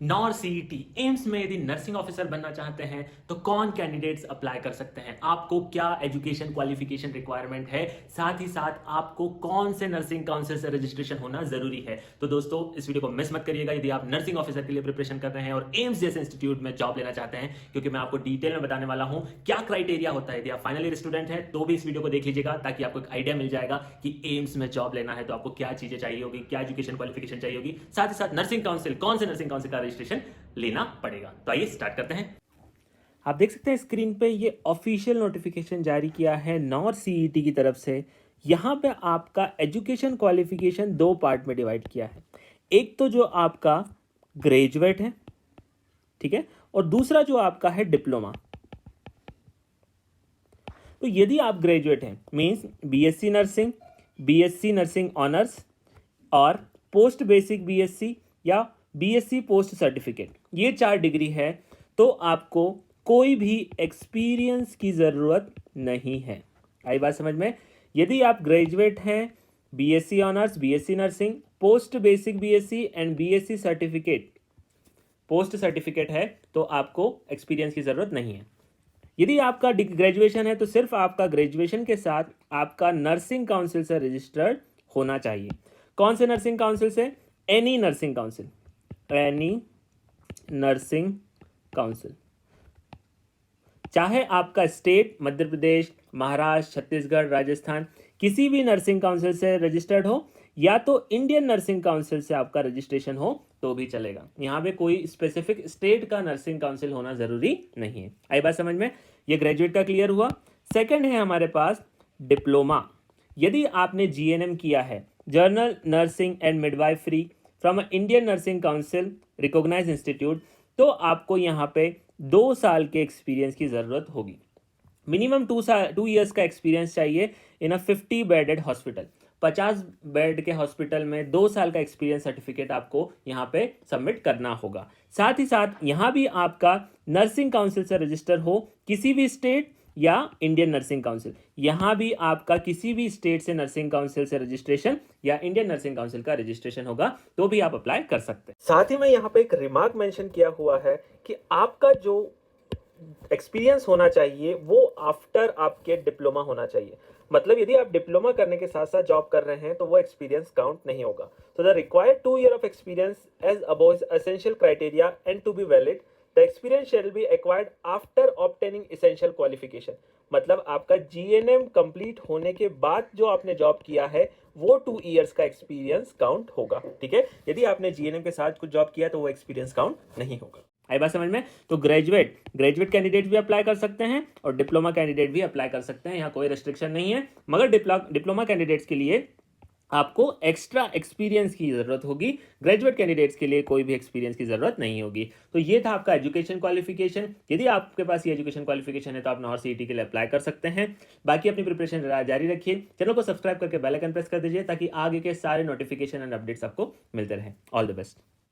Nor CET AIIMS में यदि nursing officer बनना चाहते हैं तो कौन कैंडिडेट्स अप्लाई कर सकते हैं, आपको क्या एजुकेशन क्वालिफिकेशन रिक्वायरमेंट है, साथ ही साथ आपको कौन से नर्सिंग काउंसिल से रजिस्ट्रेशन होना जरूरी है। तो दोस्तों इस वीडियो को मिस मत करिएगा यदि आप नर्सिंग ऑफिसर के लिए प्रिपरेशन कर रहे हैं और एम्स जैसे इंस्टीट्यूट में जॉब लेना चाहते हैं, क्योंकि मैं आपको डिटेल में बताने वाला हूं क्या क्राइटेरिया होता है। यदि आप फाइनल ईयर स्टूडेंट हैं तो भी इस वीडियो को देख लीजिएगा ताकि आपको एक आइडिया मिल जाएगा कि एम्स में जॉब लेना है तो आपको क्या चीजें चाहिए होगी, क्या एजुकेशन क्वालिफिकेशन चाहिए होगी, साथ ही साथ नर्सिंग काउंसिल कौन से नर्सिंग काउंसिल का रजिस्ट्रेशन लेना पड़ेगा। तो आइए स्टार्ट करते हैं। आप देख सकते हैं स्क्रीन पे ये ऑफिशियल नोटिफिकेशन जारी किया है नॉर सीईटी की तरफ से। यहाँ पे आपका एजुकेशन क्वालिफिकेशन दो पार्ट में डिवाइड किया है। एक तो जो आपका ग्रेजुएट है, ठीक है, और दूसरा जो आपका है डिप्लोमा। तो यदि आप ग्रेजुएट हैं means BSc nursing, BSc nursing honours और पोस्ट बेसिक बीएससी या बीएससी पोस्ट सर्टिफिकेट, ये 4 डिग्री है, तो आपको कोई भी एक्सपीरियंस की ज़रूरत नहीं है। आई बात समझ में? यदि आप ग्रेजुएट हैं, BSc honours, BSc nursing, post basic BSc and BSc certificate, post certificate है, तो आपको एक्सपीरियंस की ज़रूरत नहीं है। यदि आपका ग्रेजुएशन है तो सिर्फ आपका ग्रेजुएशन के साथ आपका नर्सिंग काउंसिल से रजिस्टर्ड होना चाहिए। कौन से नर्सिंग काउंसिल से? Any nursing council, any nursing council, चाहे आपका स्टेट मध्य प्रदेश, महाराष्ट्र, छत्तीसगढ़, राजस्थान, किसी भी नर्सिंग काउंसिल से रजिस्टर्ड हो या तो इंडियन नर्सिंग काउंसिल से आपका रजिस्ट्रेशन हो तो भी चलेगा। यहाँ पे कोई स्पेसिफिक स्टेट का नर्सिंग काउंसिल होना जरूरी नहीं है। आई बात समझ में? ये ग्रेजुएट का क्लियर हुआ। सेकंड है हमारे पास डिप्लोमा। यदि आपने जीएनएम किया है, general nursing and midwifery from Indian nursing council recognise institute, तो आपको यहाँ पे 2 साल के एक्सपीरियंस की ज़रूरत होगी। मिनिमम 2 ईयर्स का एक्सपीरियंस चाहिए इन अ 50 बेडेड हॉस्पिटल। 50 बेड के हॉस्पिटल में 2 साल का एक्सपीरियंस सर्टिफिकेट आपको यहाँ पे सबमिट करना होगा। साथ ही साथ यहाँ भी आपका नर्सिंग काउंसिल से रजिस्टर हो, किसी भी स्टेट या इंडियन नर्सिंग काउंसिल, यहाँ भी आपका किसी भी स्टेट से नर्सिंग काउंसिल से रजिस्ट्रेशन या इंडियन नर्सिंग काउंसिल का रजिस्ट्रेशन होगा तो भी आप अप्लाई कर सकते हैं। साथ ही में यहाँ पे एक रिमार्क मेंशन किया हुआ है कि आपका जो एक्सपीरियंस होना चाहिए वो आफ्टर आपके डिप्लोमा होना चाहिए। मतलब यदि आप डिप्लोमा करने के साथ साथ जॉब कर रहे हैं तो वो एक्सपीरियंस काउंट नहीं होगा। So the required 2 year of experience as above is essential criteria and to be valid the experience shall be acquired after obtaining essential qualification. मतलब आपका जीएनएम कंप्लीट होने के बाद जो आपने जॉब किया है वो 2 ईयर्स का एक्सपीरियंस काउंट होगा। ठीक है, यदि आपने जीएनएम के साथ कुछ जॉब किया तो वो एक्सपीरियंस काउंट नहीं होगा। आई बात समझ में? तो ग्रेजुएट कैंडिडेट भी अप्लाई कर सकते हैं और डिप्लोमा कैंडिडेट भी अप्लाई कर सकते हैं, यहाँ कोई रेस्ट्रिक्शन नहीं है। मगर डिप्लोमा कैंडिडेट्स के लिए आपको एक्स्ट्रा एक्सपीरियंस की ज़रूरत होगी, ग्रेजुएट कैंडिडेट्स के लिए कोई भी एक्सपीरियंस की ज़रूरत नहीं होगी। तो ये था आपका एजुकेशन क्वालिफिकेशन। यदि आपके पास ये एजुकेशन क्वालिफिकेशन है तो आप नॉर सीईटी के लिए अप्लाई कर सकते हैं। बाकी अपनी प्रिपरेशन जारी रखिए, चैनल को सब्सक्राइब करके बेल आइकन प्रेस कर दीजिए ताकि आगे के सारे नोटिफिकेशन एंड अपडेट्स आपको मिलते रहें। All the best.